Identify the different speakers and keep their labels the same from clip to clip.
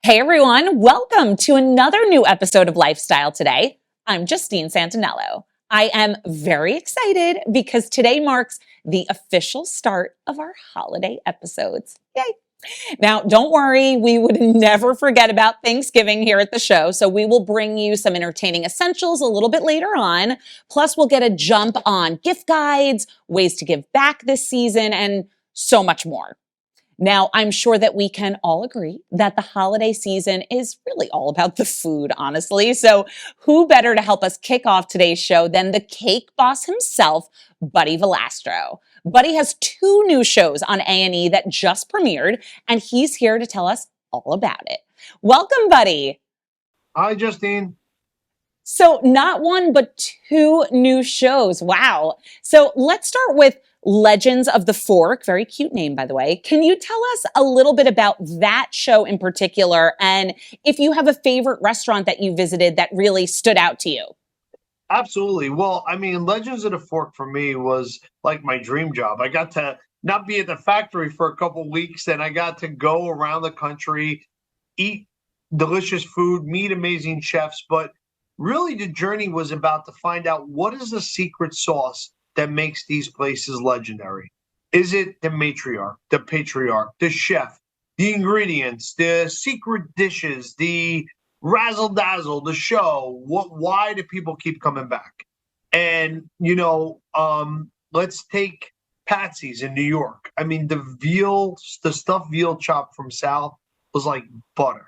Speaker 1: Hey everyone, welcome to another new episode of Lifestyle Today. I'm Justine Santinello. I am very excited because today marks the official start of our holiday episodes. Yay! Now, don't worry, we would never forget about Thanksgiving here at the show, so we will bring you some entertaining essentials a little bit later on. Plus, we'll get a jump on gift guides, ways to give back this season, and so much more. Now, I'm sure that we can all agree that the holiday season is really all about the food, honestly. So who better to help us kick off today's show than the cake boss himself, Buddy Valastro. Buddy has two new shows on A&E that just premiered, and he's here to tell us all about it. Welcome, Buddy.
Speaker 2: Hi, Justine.
Speaker 1: So not one, but two new shows. Wow. So let's start with Legends of the Fork. Very cute name, by the way. Can you tell us a little bit about that show in particular? And if you have a favorite restaurant that you visited that really stood out to you?
Speaker 2: Absolutely. Well, I mean, Legends of the Fork for me was like my dream job. I got to not be at the factory for a couple of weeks, and I got to go around the country, eat delicious food, meet amazing chefs. But really, the journey was about to find out what is the secret sauce that makes these places legendary. Is it the matriarch, the patriarch, the chef, the ingredients, the secret dishes, the razzle dazzle, the show? Why do people keep coming back? And let's take Patsy's in New York. I mean, the stuffed veal chop from South was like butter.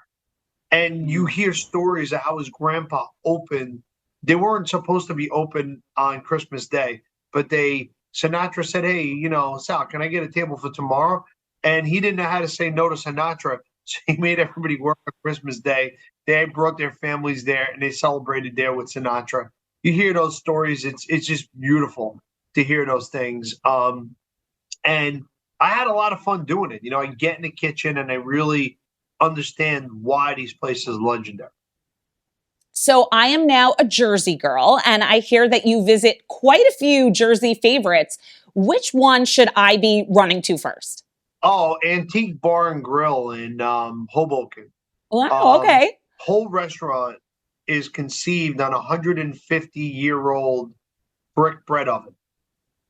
Speaker 2: And you hear stories of how his grandpa opened. They weren't supposed to be open on Christmas Day, but Sinatra said, "Hey, Sal, can I get a table for tomorrow?" And he didn't know how to say no to Sinatra, so he made everybody work on Christmas Day. They brought their families there, and they celebrated there with Sinatra. You hear those stories; it's just beautiful to hear those things. And I had a lot of fun doing it. I get in the kitchen and I really understand why these places are legendary.
Speaker 1: So I am now a Jersey girl, and I hear that you visit quite a few Jersey favorites. Which one should I be running to first?
Speaker 2: Oh, Antique Bar and Grill in Hoboken.
Speaker 1: Wow,
Speaker 2: Um,
Speaker 1: okay.
Speaker 2: Whole restaurant is conceived on a 150-year-old brick bread oven.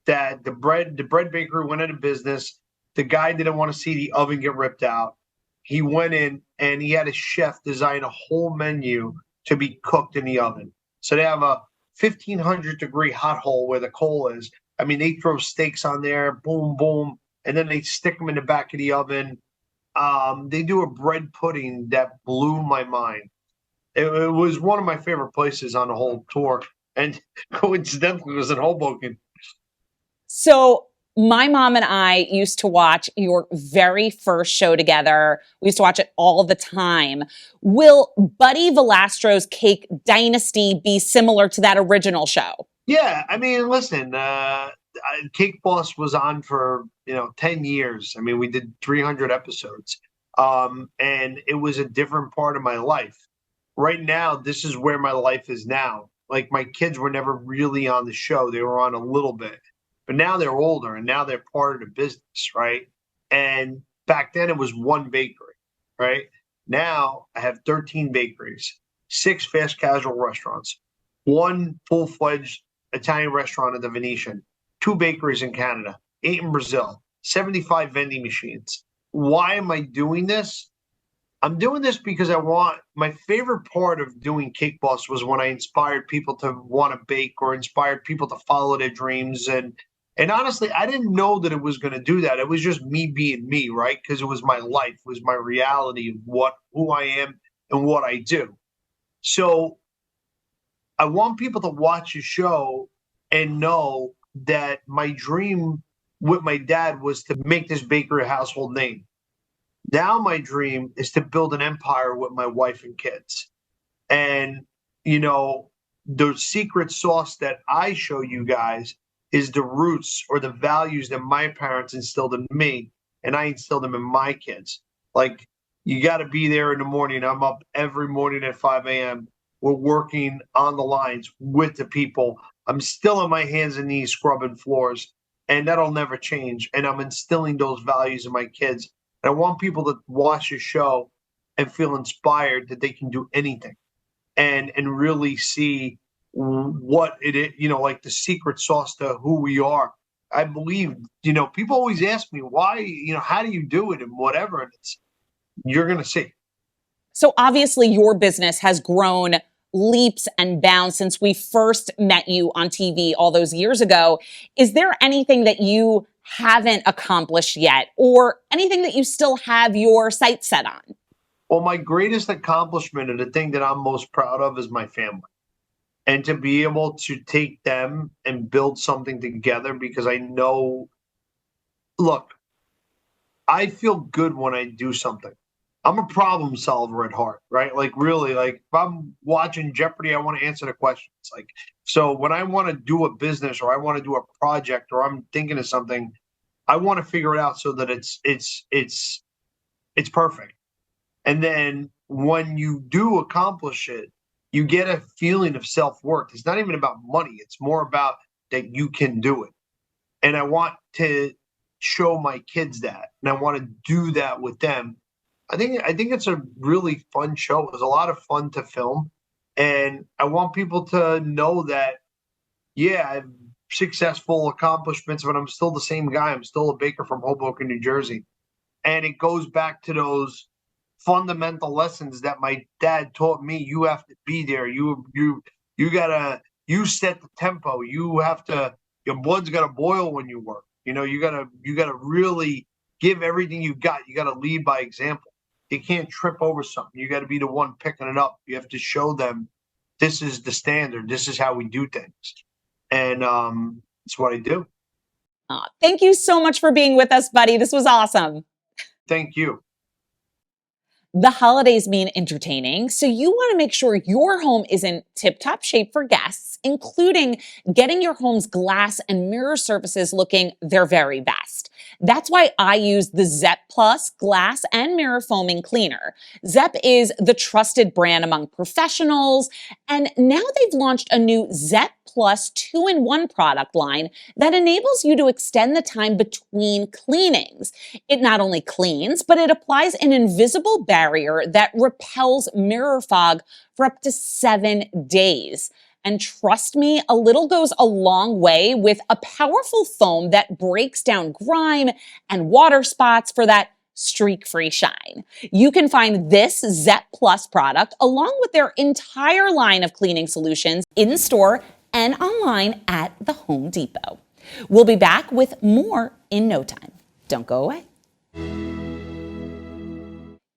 Speaker 2: That the bread bakery went out of business. The guy didn't want to see the oven get ripped out. He went in and he had a chef design a whole menu to be cooked in the oven. So they have a 1,500-degree hot hole where the coal is. I mean, they throw steaks on there, boom, boom, and then they stick them in the back of the oven. They do a bread pudding that blew my mind. It was one of my favorite places on the whole tour, and coincidentally, it was in Hoboken.
Speaker 1: So my mom and I used to watch your very first show together. We used to watch it all the time. Will Buddy Velastro's Cake Dynasty be similar to that original show?
Speaker 2: Yeah, I mean, listen, Cake Boss was on for 10 years. I mean, we did 300 episodes, and it was a different part of my life. Right now, this is where my life is now. Like my kids were never really on the show; they were on a little bit, but now they're older and now they're part of the business, right? And back then it was one bakery, right? Now I have 13 bakeries, six fast casual restaurants, one full-fledged Italian restaurant at the Venetian, two bakeries in Canada, eight in Brazil, 75 vending machines. Why am I doing this? I'm doing this because my favorite part of doing Cake Boss was when I inspired people to want to bake or inspired people to follow their dreams. And honestly, I didn't know that it was going to do that. It was just me being me, right? Because it was my life, it was my reality of who I am and what I do. So I want people to watch the show and know that my dream with my dad was to make this bakery a household name. Now my dream is to build an empire with my wife and kids. And the secret sauce that I show you guys is the roots or the values that my parents instilled in me, and I instilled them in my kids. Like, you got to be there in the morning. I'm up every morning at 5 a.m. We're working on the lines with the people. I'm still on my hands and knees scrubbing floors, and that'll never change. And I'm instilling those values in my kids. And I want people to watch the show and feel inspired that they can do anything, and really see what it is, like the secret sauce to who we are. I believe, people always ask me why, how do you do it and whatever, and you're going to see.
Speaker 1: So obviously your business has grown leaps and bounds since we first met you on TV all those years ago. Is there anything that you haven't accomplished yet, or anything that you still have your sights set on?
Speaker 2: Well, my greatest accomplishment and the thing that I'm most proud of is my family. And to be able to take them and build something together, because I know, look, I feel good when I do something. I'm a problem solver at heart, right? Like, really, like if I'm watching Jeopardy, I want to answer the questions. Like, so when I want to do a business or I want to do a project or I'm thinking of something, I want to figure it out so that it's perfect. And then when you do accomplish it, you get a feeling of self-worth. It's not even about money. It's more about that you can do it. And I want to show my kids that, and I want to do that with them. I think it's a really fun show. It was a lot of fun to film, and I want people to know that, yeah, I have successful accomplishments, but I'm still the same guy. I'm still a baker from Hoboken, New Jersey, and it goes back to those fundamental lessons that my dad taught me. You have to be there. You gotta set the tempo. You have to. Your blood's gotta boil when you work. You gotta really give everything you got. You gotta lead by example. You can't trip over something. You got to be the one picking it up. You have to show them this is the standard. This is how we do things, and it's what I do.
Speaker 1: Thank you so much for being with us, buddy. This was awesome.
Speaker 2: Thank you.
Speaker 1: The holidays mean entertaining, so you want to make sure your home is in tip-top shape for guests, including getting your home's glass and mirror surfaces looking their very best. That's why I use the Zep Plus glass and mirror foaming cleaner. Zep is the trusted brand among professionals, and now they've launched a new Zep Plus 2-in-1 product line that enables you to extend the time between cleanings. It not only cleans, but it applies an invisible barrier that repels mirror fog for up to 7 days. And trust me, a little goes a long way with a powerful foam that breaks down grime and water spots for that streak-free shine. You can find this Zep Plus product along with their entire line of cleaning solutions in store and online at the Home Depot. We'll be back with more in no time. Don't go away.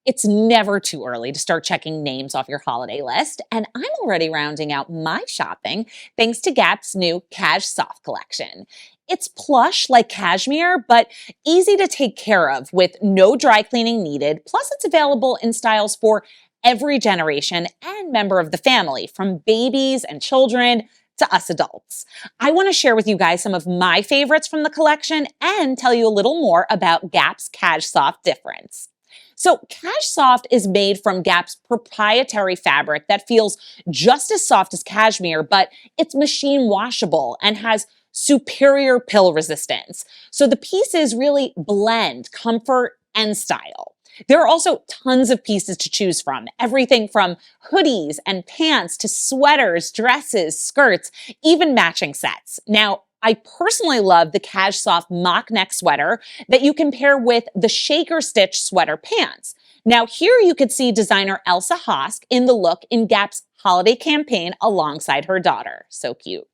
Speaker 1: It's never too early to start checking names off your holiday list, and I'm already rounding out my shopping thanks to Gap's new Cash Soft collection. It's plush like cashmere, but easy to take care of with no dry cleaning needed. Plus, it's available in styles for every generation and member of the family, from babies and children to us adults. I want to share with you guys some of my favorites from the collection and tell you a little more about Gap's Cash Soft difference. So Cash Soft is made from Gap's proprietary fabric that feels just as soft as cashmere, but it's machine washable and has superior pill resistance. So the pieces really blend comfort and style. There are also tons of pieces to choose from, everything from hoodies and pants to sweaters, dresses, skirts, even matching sets. Now, I personally love the Cash Soft mock neck sweater that you can pair with the shaker stitch sweater pants. Now, here you could see designer Elsa Hosk in the look in Gap's holiday campaign alongside her daughter. So cute.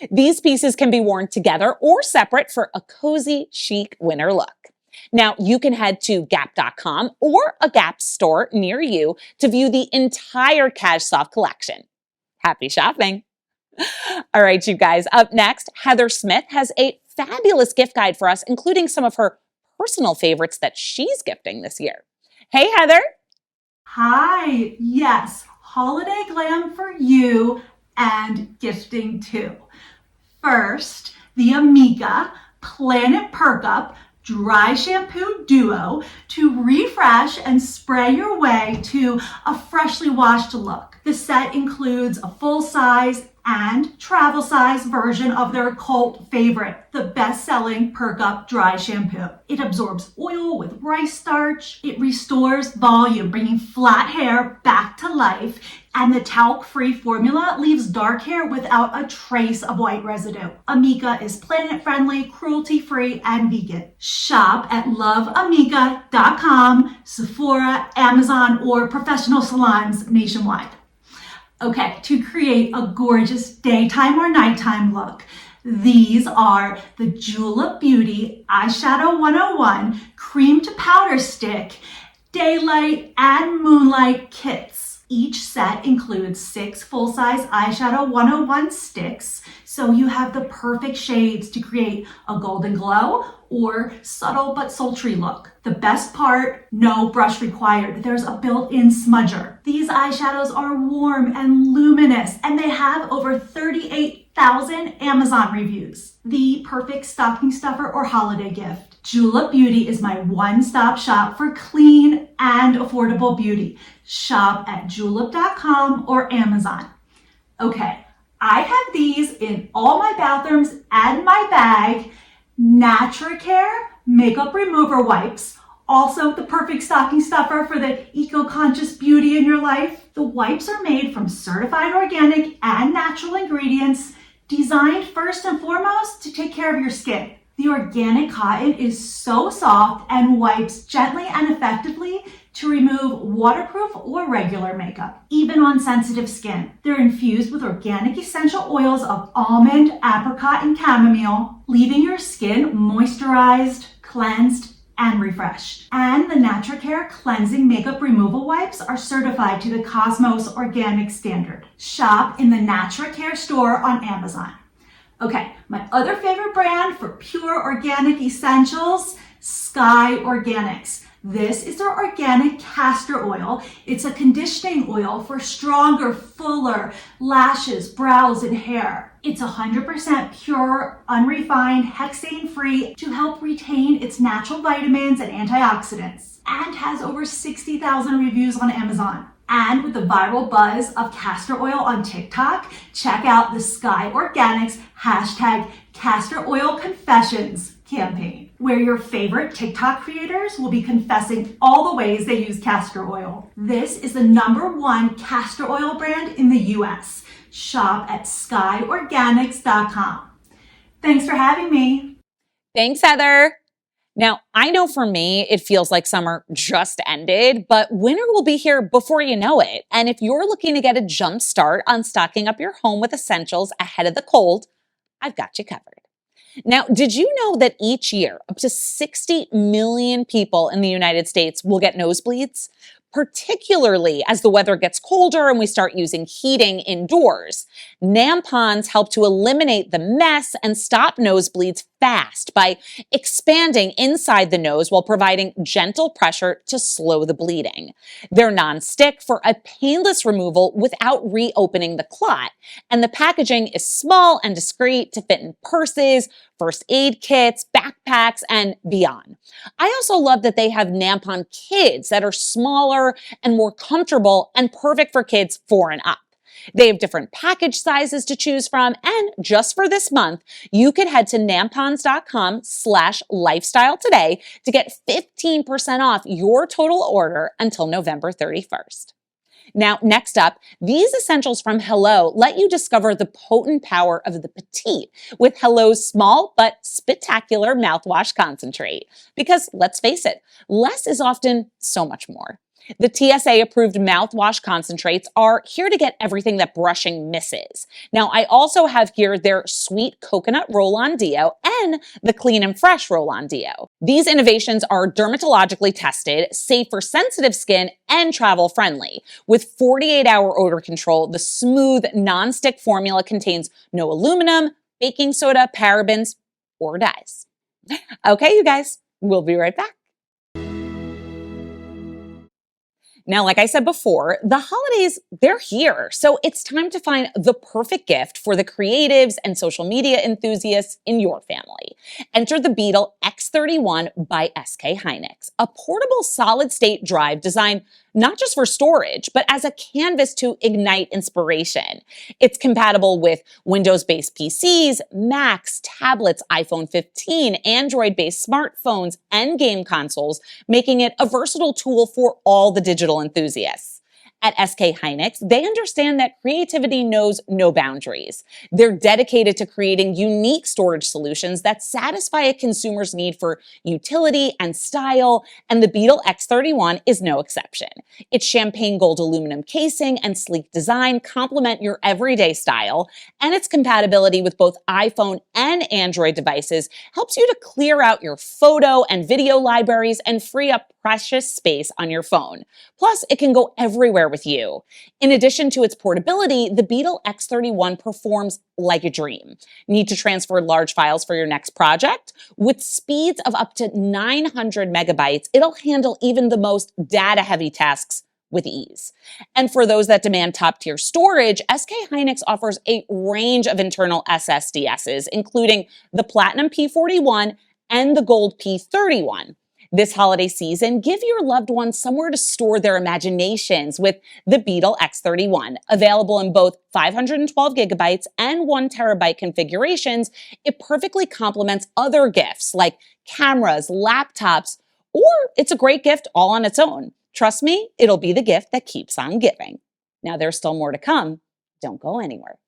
Speaker 1: These pieces can be worn together or separate for a cozy, chic winter look. Now, you can head to Gap.com or a Gap store near you to view the entire Cash Soft collection. Happy shopping! All right, you guys, up next, Heather Smith has a fabulous gift guide for us, including some of her personal favorites that she's gifting this year. Hey, Heather.
Speaker 3: Hi, yes, holiday glam for you and gifting too. First, the Amiga Planet Perk Up Dry Shampoo Duo to refresh and spray your way to a freshly washed look. The set includes a full-size and travel size version of their cult favorite, the best-selling Perk Up Dry Shampoo. It absorbs oil with rice starch. It restores volume, bringing flat hair back to life. And the talc-free formula leaves dark hair without a trace of white residue. Amika is planet-friendly, cruelty-free, and vegan. Shop at loveamika.com, Sephora, Amazon, or professional salons nationwide. Okay, to create a gorgeous daytime or nighttime look, these are the Julep Beauty Eyeshadow 101 Cream to Powder Stick Daylight and Moonlight Kits. Each set includes 6 full-size eyeshadow 101 sticks, so you have the perfect shades to create a golden glow or subtle but sultry look. The best part, no brush required. There's a built-in smudger. These eyeshadows are warm and luminous, and they have over 38,000 Amazon reviews. The perfect stocking stuffer or holiday gift. Julep Beauty is my one-stop shop for clean and affordable beauty. Shop at julep.com or Amazon. Okay, I have these in all my bathrooms and my bag. Natracare makeup remover wipes, also the perfect stocking stuffer for the eco-conscious beauty in your life. The wipes are made from certified organic and natural ingredients, designed first and foremost to take care of your skin. The organic cotton is so soft and wipes gently and effectively to remove waterproof or regular makeup, even on sensitive skin. They're infused with organic essential oils of almond, apricot, and chamomile, leaving your skin moisturized, cleansed, and refreshed. And the Natracare Cleansing Makeup Removal Wipes are certified to the Cosmos Organic Standard. Shop in the Natracare store on Amazon. Okay, my other favorite brand for pure organic essentials, Sky Organics. This is their organic castor oil. It's a conditioning oil for stronger, fuller lashes, brows, and hair. It's 100% pure, unrefined, hexane-free to help retain its natural vitamins and antioxidants, and has over 60,000 reviews on Amazon. And with the viral buzz of castor oil on TikTok, check out the Sky Organics #CastorOilConfessions campaign, where your favorite TikTok creators will be confessing all the ways they use castor oil. This is the #1 castor oil brand in the US. Shop at skyorganics.com. Thanks for having me.
Speaker 1: Thanks, Heather. Now, I know for me, it feels like summer just ended, but winter will be here before you know it. And if you're looking to get a jump start on stocking up your home with essentials ahead of the cold, I've got you covered. Now, did you know that each year, up to 60 million people in the United States will get nosebleeds? Particularly as the weather gets colder and we start using heating indoors. Nampons help to eliminate the mess and stop nosebleeds fast by expanding inside the nose while providing gentle pressure to slow the bleeding. They're non-stick for a painless removal without reopening the clot. And the packaging is small and discreet to fit in purses, first aid kits, backpacks, and beyond. I also love that they have Nampon Kids that are smaller and more comfortable and perfect for kids 4 and up. They have different package sizes to choose from, and just for this month, you could head to nampons.com/lifestyle today to get 15% off your total order until November 31st. Now, next up, these essentials from Hello let you discover the potent power of the petite with Hello's small but spectacular mouthwash concentrate. Because let's face it, less is often so much more. The TSA-approved mouthwash concentrates are here to get everything that brushing misses. Now, I also have here their sweet coconut roll-on deo and the clean and fresh roll-on deo. These innovations are dermatologically tested, safe for sensitive skin, and travel-friendly. With 48-hour odor control, the smooth, non-stick formula contains no aluminum, baking soda, parabens, or dyes. Okay, you guys, we'll be right back. Now, like I said before, the holidays, they're here. So it's time to find the perfect gift for the creatives and social media enthusiasts in your family. Enter the Beetle X31 by SK Hynix, a portable solid-state drive designed not just for storage, but as a canvas to ignite inspiration. It's compatible with Windows-based PCs, Macs, tablets, iPhone 15, Android-based smartphones, and game consoles, making it a versatile tool for all the digital enthusiasts. At SK Hynix, they understand that creativity knows no boundaries. They're dedicated to creating unique storage solutions that satisfy a consumer's need for utility and style, and the Beetle X31 is no exception. Its champagne gold aluminum casing and sleek design complement your everyday style, and its compatibility with both iPhone and Android devices helps you to clear out your photo and video libraries and free up precious space on your phone. Plus, it can go everywhere with you. In addition to its portability, the Beetle X31 performs like a dream. Need to transfer large files for your next project? With speeds of up to 900 megabytes, it'll handle even the most data-heavy tasks with ease. And for those that demand top-tier storage, SK Hynix offers a range of internal SSDSs, including the Platinum P41 and the Gold P31. This holiday season, give your loved ones somewhere to store their imaginations with the Beetle X31. Available in both 512 gigabytes and 1 terabyte configurations, it perfectly complements other gifts like cameras, laptops, or it's a great gift all on its own. Trust me, it'll be the gift that keeps on giving. Now there's still more to come. Don't go anywhere.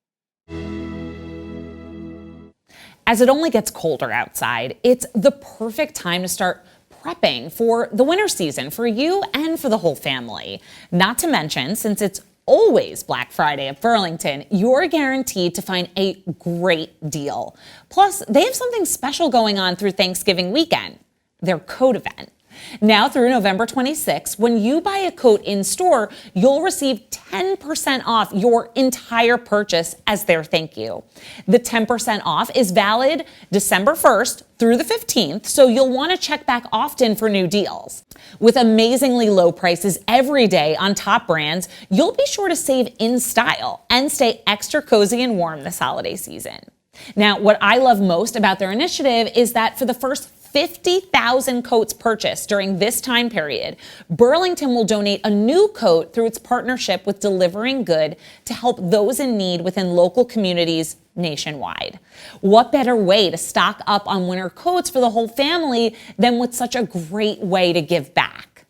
Speaker 1: As it only gets colder outside, it's the perfect time to start prepping for the winter season for you and for the whole family. Not to mention, since it's always Black Friday at Burlington, you're guaranteed to find a great deal. Plus, they have something special going on through Thanksgiving weekend, their coat event. Now through November 26, when you buy a coat in store, you'll receive 10% off your entire purchase as their thank you. The 10% off is valid December 1st through the 15th, so you'll want to check back often for new deals. With amazingly low prices every day on top brands, you'll be sure to save in style and stay extra cozy and warm this holiday season. Now, what I love most about their initiative is that for the first 50,000 coats purchased during this time period, Burlington will donate a new coat through its partnership with Delivering Good to help those in need within local communities nationwide. What better way to stock up on winter coats for the whole family than with such a great way to give back?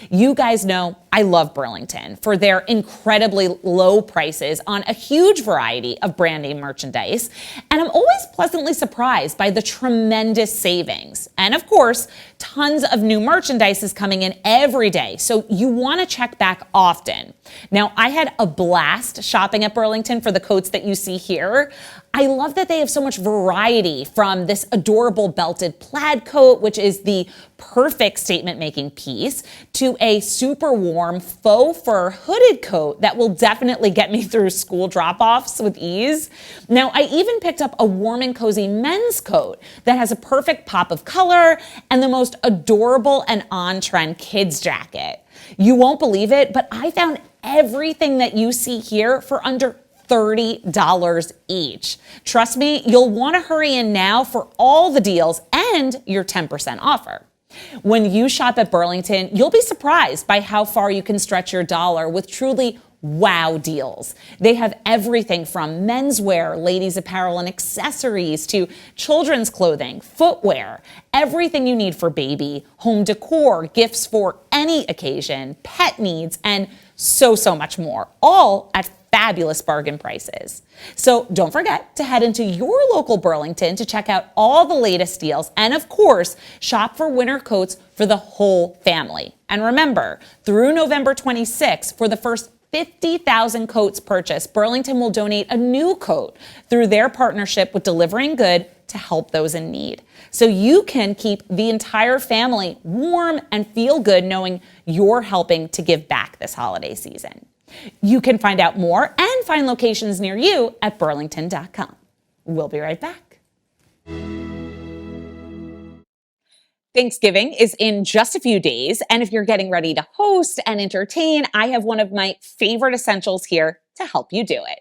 Speaker 1: You guys know I love Burlington for their incredibly low prices on a huge variety of brand name merchandise, and I'm always pleasantly surprised by the tremendous savings. And of course, tons of new merchandise is coming in every day, so you want to check back often. Now, I had a blast shopping at Burlington for the coats that you see here. I love that they have so much variety, from this adorable belted plaid coat, which is the perfect statement-making piece, to a super warm faux fur hooded coat that will definitely get me through school drop-offs with ease. Now, I even picked up a warm and cozy men's coat that has a perfect pop of color and the most adorable and on-trend kids jacket. You won't believe it, but I found everything that you see here for under $30 each. Trust me, you'll want to hurry in now for all the deals and your 10% offer. When you shop at Burlington, you'll be surprised by how far you can stretch your dollar with truly wow deals. They have everything from menswear, ladies apparel and accessories, to children's clothing, footwear, everything you need for baby, home decor, gifts for any occasion, pet needs, and so much more, all at fabulous bargain prices. So don't forget to head into your local Burlington to check out all the latest deals, and of course, shop for winter coats for the whole family. And remember, through November 26th, for the first 50,000 coats purchased, Burlington will donate a new coat through their partnership with Delivering Good to help those in need. So you can keep the entire family warm and feel good knowing you're helping to give back this holiday season. You can find out more and find locations near you at burlington.com. We'll be right back. Thanksgiving is in just a few days, and if you're getting ready to host and entertain, I have one of my favorite essentials here to help you do it.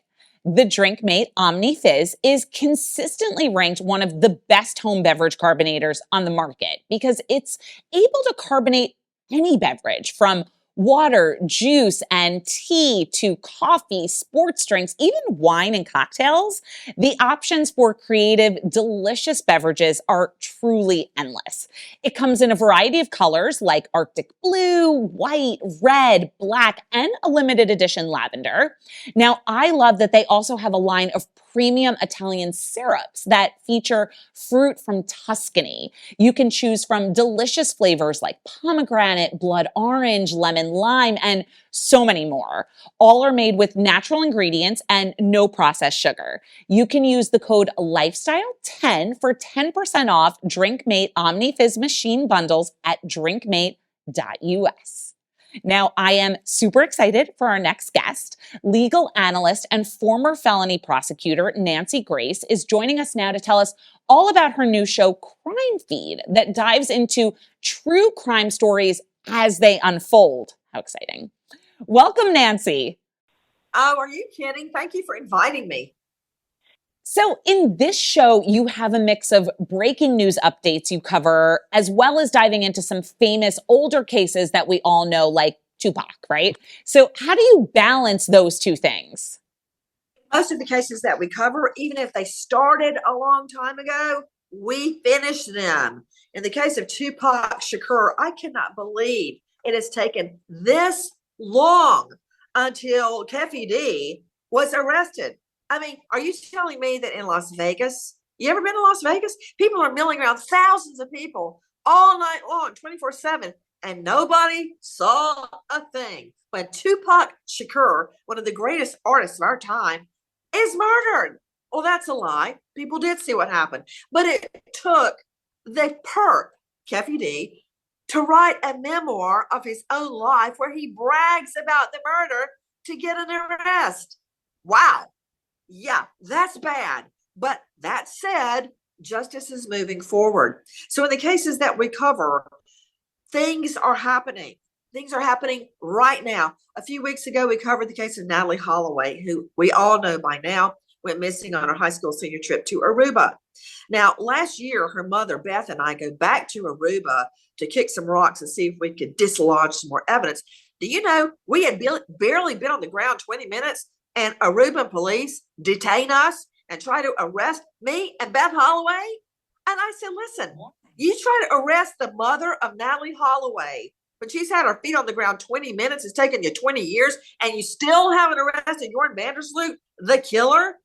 Speaker 1: The DrinkMate Omni Fizz is consistently ranked one of the best home beverage carbonators on the market because it's able to carbonate any beverage from water, juice, and tea to coffee, sports drinks, even wine and cocktails. The options for creative, delicious beverages are truly endless. It comes in a variety of colors like Arctic blue, white, red, black, and a limited edition lavender. Now, I love that they also have a line of premium Italian syrups that feature fruit from Tuscany. You can choose from delicious flavors like pomegranate, blood orange, lemon lime, and so many more. All are made with natural ingredients and no processed sugar. You can use the code LIFESTYLE10 for 10% off DrinkMate Omni Fizz machine bundles at drinkmate.us. Now, I am super excited for our next guest. Legal analyst and former felony prosecutor Nancy Grace is joining us now to tell us all about her new show, Crime Feed, that dives into true crime stories as they unfold. How exciting. Welcome, Nancy.
Speaker 4: Oh, are you kidding? Thank you for inviting me.
Speaker 1: So in this show, you have a mix of breaking news updates you cover, as well as diving into some famous older cases that we all know, like Tupac, right? So how do you balance those two things?
Speaker 4: Most of the cases that we cover, even if they started a long time ago, we finish them. In the case of Tupac Shakur, I cannot believe it has taken this long until Keffi D was arrested. I mean, are you telling me that in Las Vegas, you ever been to Las Vegas? People are milling around, thousands of people all night long, 24/7, and nobody saw a thing. When Tupac Shakur, one of the greatest artists of our time, is murdered. Well, that's a lie. People did see what happened. But it took the perp, Keffi D, to write a memoir of his own life where he brags about the murder to get an arrest. Wow. Yeah, that's bad. But that said, justice is moving forward. So in the cases that we cover, things are happening. Things are happening right now. A few weeks ago, we covered the case of Natalie Holloway, who we all know by now went missing on her high school senior trip to Aruba. Now, last year, her mother, Beth, and I go back to Aruba to kick some rocks and see if we could dislodge some more evidence. Do you know, we had barely been on the ground 20 minutes and Aruban police detain us and try to arrest me and Beth Holloway? And I said, listen, you try to arrest the mother of Natalie Holloway, but she's had her feet on the ground 20 minutes. It's taken you 20 years, and you still haven't arrested Jordan Vandersloot, the killer?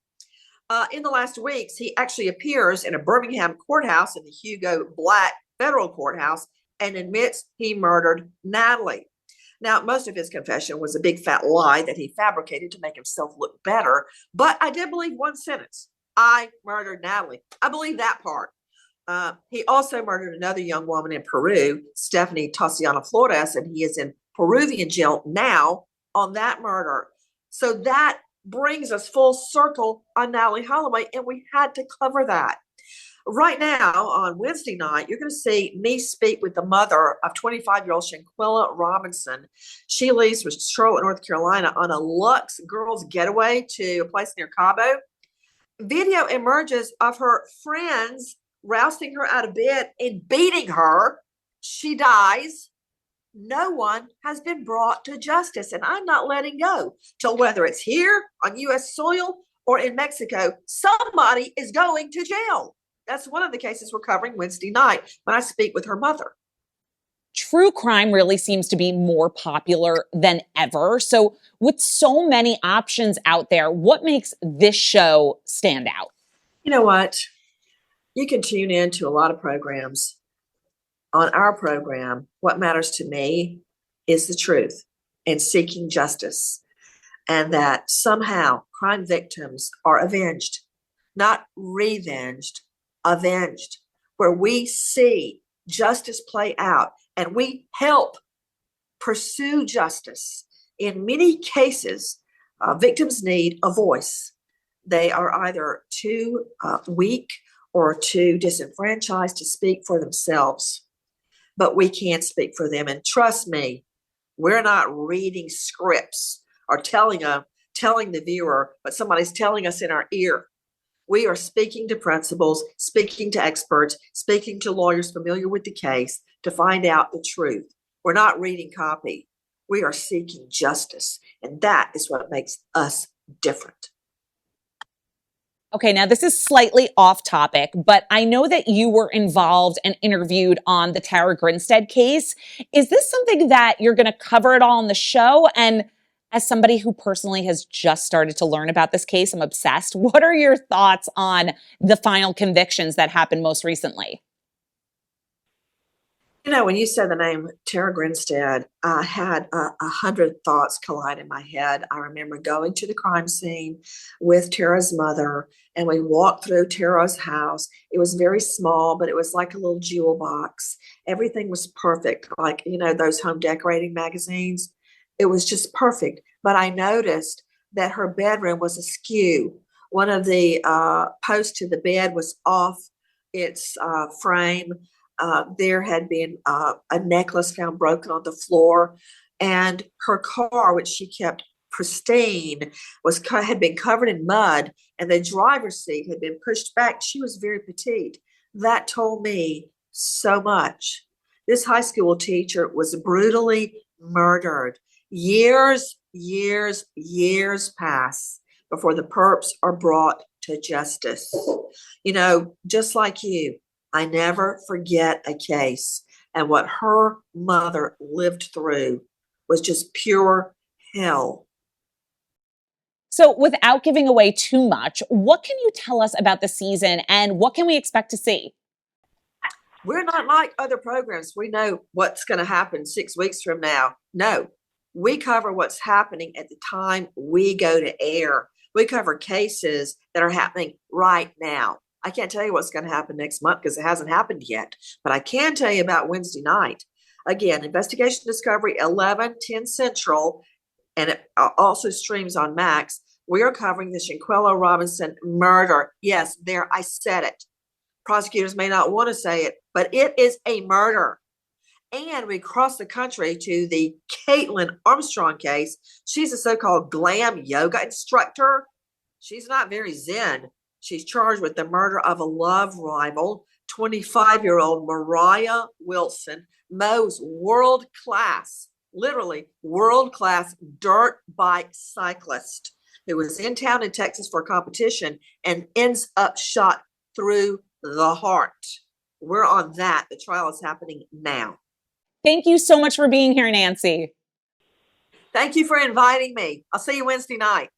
Speaker 4: In the last weeks, he actually appears in a Birmingham courthouse in the Hugo Black federal courthouse and admits he murdered Natalie. Now, most of his confession was a big fat lie that he fabricated to make himself look better. But I did believe one sentence. I murdered Natalie. I believe that part. He also murdered another young woman in Peru, Stephanie Tosiana Flores, and he is in Peruvian jail now on that murder. So that brings us full circle on Natalie Holloway, and we had to cover that. Right now, on Wednesday night, you're going to see me speak with the mother of 25-year-old Shanquilla Robinson. She leaves for Charlotte, North Carolina on a luxe girls getaway to a place near Cabo. Video emerges of her friends rousting her out of bed and beating her. She dies. No one has been brought to justice, and I'm not letting go till whether it's here on U.S. soil or in Mexico, somebody is going to jail. That's one of the cases we're covering Wednesday night when I speak with her mother.
Speaker 1: True crime really seems to be more popular than ever. So with so many options out there, what makes this show stand out?
Speaker 4: You know what? You can tune in to a lot of programs. On our program, what matters to me is the truth and seeking justice, and that somehow crime victims are avenged, not revenged, avenged, where we see justice play out and we help pursue justice. In many cases, victims need a voice. They are either too weak or too disenfranchised to speak for themselves, but we can speak for them. And trust me, we're not reading scripts or telling them telling the viewer, but somebody's telling us in our ear. We are speaking to principals, speaking to experts, speaking to lawyers familiar with the case to find out the truth. We're not reading copy. We are seeking justice, and that is what makes us different.
Speaker 1: Okay, now this is slightly off topic, but I know that you were involved and interviewed on the Tara Grinstead case. Is this something that you're going to cover at all on the show? And as somebody who personally has just started to learn about this case, I'm obsessed. What are your thoughts on the final convictions that happened most recently?
Speaker 4: You know, when you said the name Tara Grinstead, I had 100 thoughts collide in my head. I remember going to the crime scene with Tara's mother, and we walked through Tara's house. It was very small, but it was like a little jewel box. Everything was perfect, like, you know, those home decorating magazines. It was just perfect. But I noticed that her bedroom was askew. One of the posts to the bed was off its frame. There had been a necklace found broken on the floor, and her car, which she kept pristine, had been covered in mud, and the driver's seat had been pushed back. She was very petite. That told me so much. This high school teacher was brutally murdered. Years pass before the perps are brought to justice. You know, just like you, I never forget a case, and what her mother lived through was just pure hell.
Speaker 1: So without giving away too much, what can you tell us about the season and what can we expect to see?
Speaker 4: We're not like other programs. We know what's going to happen 6 weeks from now. No, we cover what's happening at the time we go to air. We cover cases that are happening right now. I can't tell you what's going to happen next month because it hasn't happened yet, but I can tell you about Wednesday night. Again, Investigation Discovery, 11/10 Central, and it also streams on Max. We are covering the Shanquella Robinson murder. Yes, there, I said it. Prosecutors may not want to say it, but it is a murder. And we cross the country to the Caitlin Armstrong case. She's a so-called glam yoga instructor. She's not very zen. She's charged with the murder of a love rival, 25-year-old Mariah Wilson, Mo's world-class, literally world-class dirt bike cyclist who was in town in Texas for a competition and ends up shot through the heart. We're on that. The trial is happening now.
Speaker 1: Thank you so much for being here, Nancy.
Speaker 4: Thank you for inviting me. I'll see you Wednesday night.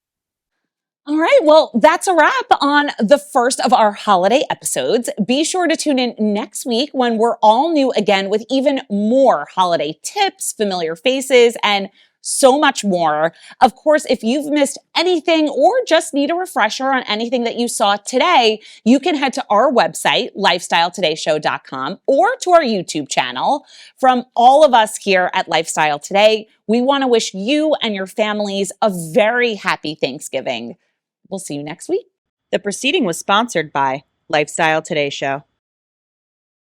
Speaker 1: All right, well, that's a wrap on the first of our holiday episodes. Be sure to tune in next week when we're all new again with even more holiday tips, familiar faces, and so much more. Of course, if you've missed anything or just need a refresher on anything that you saw today, you can head to our website, lifestyletodayShow.com, or to our YouTube channel. From all of us here at Lifestyle Today, we want to wish you and your families a very happy Thanksgiving. We'll see you next week.
Speaker 5: The proceeding was sponsored by Lifestyle Today Show.